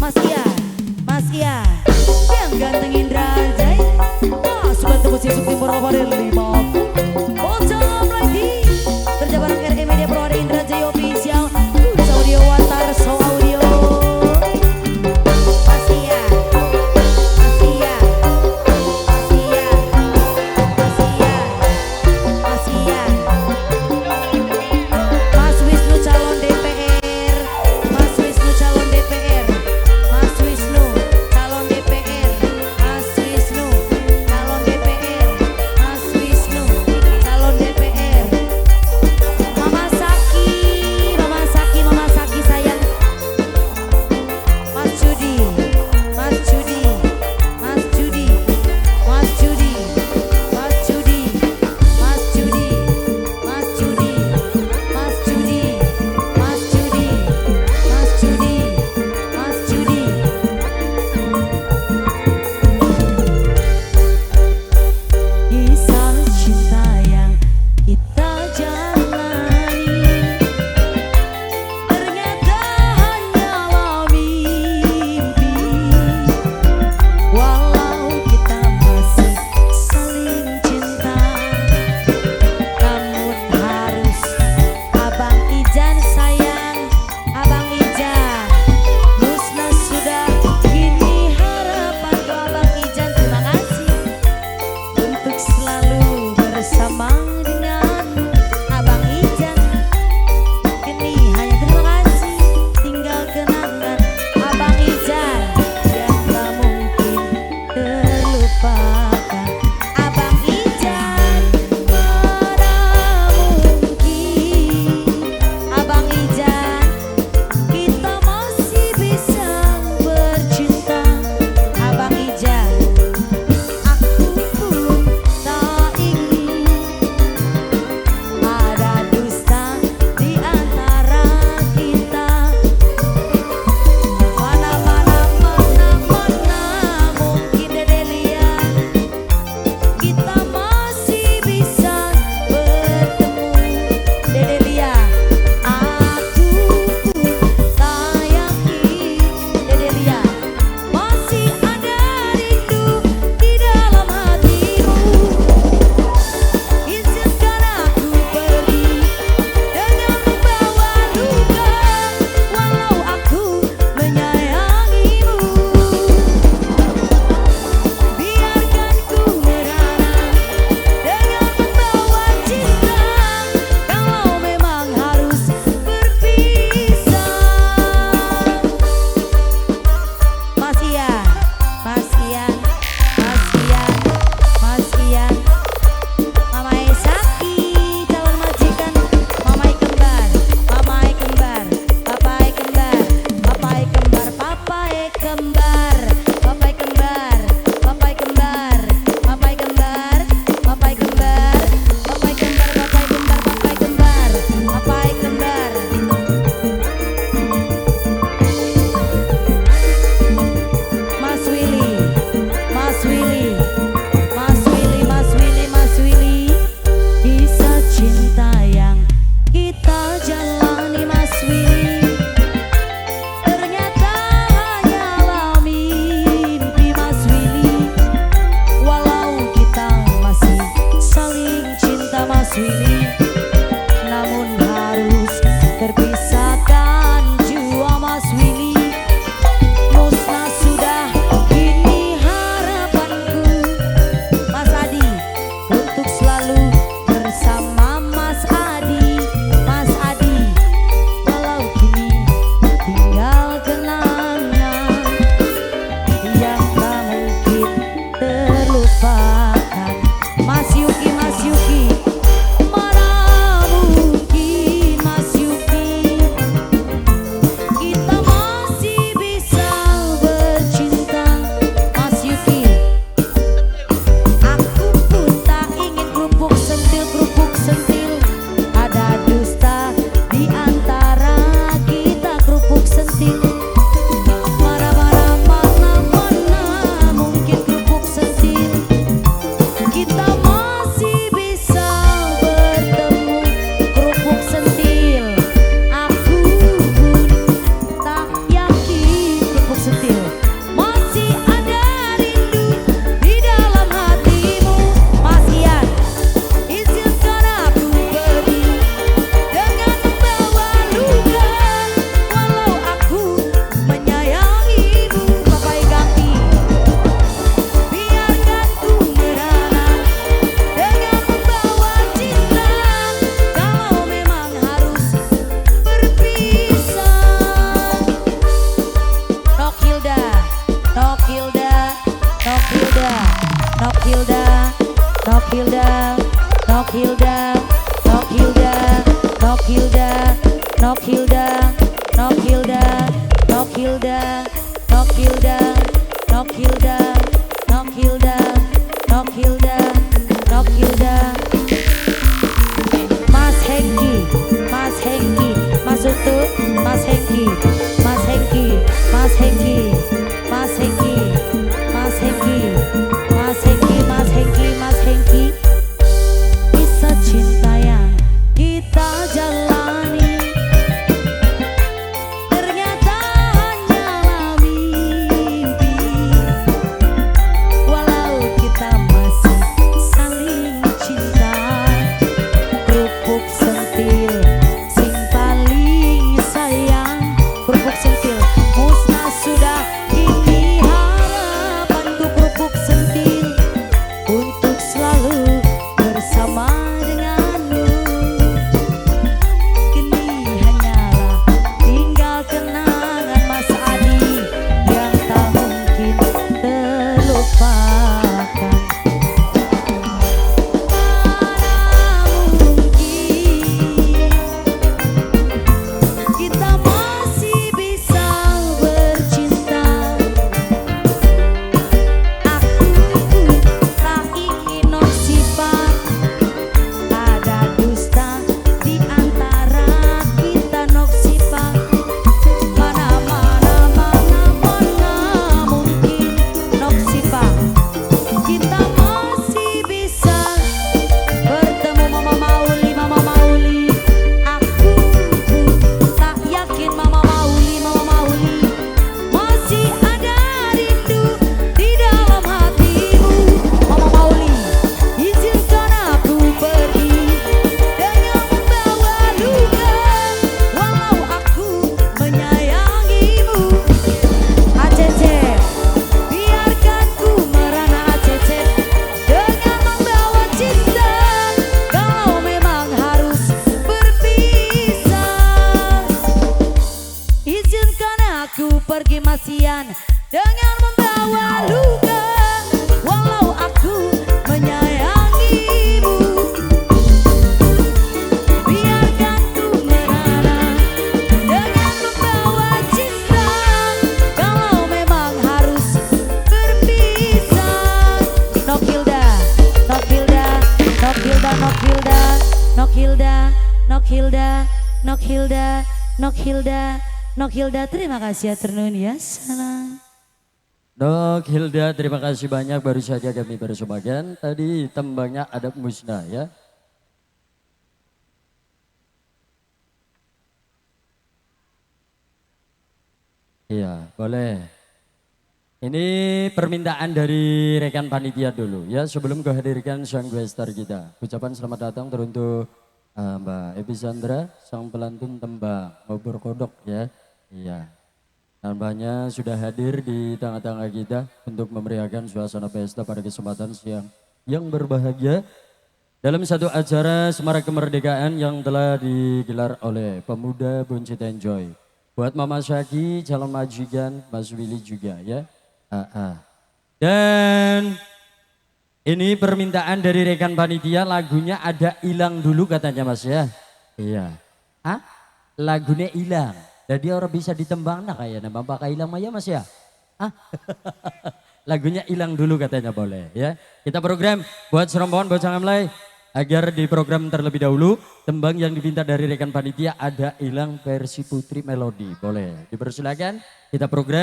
Mas Ia, yang ganteng Indra Jai. Wah, suka temu si Sukti Purwodadi 5. Bocah lagi. Kerja bareng RE Media Pro ada Indra Jai Official. Audio Watar So Audio. Mas Ia, Mas Ia, Mas Ia, Mas Ia, Mas Ia. Mas Wisnu calon DPR, Mas Wisnu calon DPR, Mas Wisnu calon DPR, Mas Wisnu calon DPR, Mas Wisnu Hilda, Nok Hilda, Nok Hilda, Nok Hilda, Nok Hilda, Nok Hilda, Nok Hilda, Nok Hilda, Nok Hilda, Nok Hilda, Nok Hilda, Nok Hilda, Nok Hilda. Mas Hengki, Mas Hengki, Mas untuk Mas Hengki, Mas Hengki, Mas Hengki, Mas Hengki, Mas Hengki, Mas Hengki, Mas Hengki, Mas Hengki. Kisah cinta yang kita jalani ternyata hanyalah mimpi. Walau kita masih saling cinta, kerupuk sentil sing paling sayang, kerupuk sentil musnah sudah, ini harapanku kerupuk sentil untuk selalu bersama denganmu. Kini hanyalah tinggal kenangan masa adi yang tak mungkin terlupakan. Mana mungkin kita masih bisa bercinta. Aku tak ingin sifat ada dusta di antara kita, nok sifat. Mana mungkin nok sifat kita masih bisa bertemu. Mama Mauli, Mama Mauli, aku tak yakin Mama Mauli, Mama Mauli masih ada rindu di dalam hatimu. Mama Mauli, izinkan aku pergi dengan membawa luka, walau aku menyayangimu. ACC, biarkan ku merana ACC dengan membawa cinta, kalau memang harus berpisah. Izinkan aku pergi Masian dengan membawa luka, walau aku menyayangimu. Biarkan ku merana dengan membawa cinta, kalau memang harus berpisah. Nok Hilda, Nok Hilda, Nok Hilda, Nok Hilda, Nok Hilda, Nok Hilda, Nok Hilda, Nok Hilda, Nok Hilda. Terima kasih ya Ternun ya. Salam. Nok Hilda, terima kasih banyak. Baru saja kami persembahkan tadi tembangnya Adab Musnah ya. Iya, boleh. Ini permintaan dari rekan panitia dulu ya, sebelum gue hadirkan sang guestar kita. Ucapan selamat datang teruntuk Mbak Episandra, sang pelantun tembang Ngobor Kodok ya. Iya. Nampaknya sudah hadir di tengah-tengah kita untuk memeriahkan suasana pesta pada kesempatan siang yang berbahagia dalam satu acara Semarak Kemerdekaan yang telah digelar oleh Pemuda Buncit Enjoy. Buat Mama Syaki, calon majikan, Mas Willy juga ya. Dan ini permintaan dari rekan panitia, lagunya ada hilang dulu katanya Mas ya. Iya. Lagunya hilang. Jadi orang bisa ditembang nah kayaknya Bapak hilang Maya Mas ya. Lagunya hilang dulu katanya boleh ya. Kita program buat serombongan bocah ngamlai agar di program terlebih dahulu tembang yang diminta dari rekan panitia ada hilang versi Putri Melodi. Boleh dipersilakan kita program.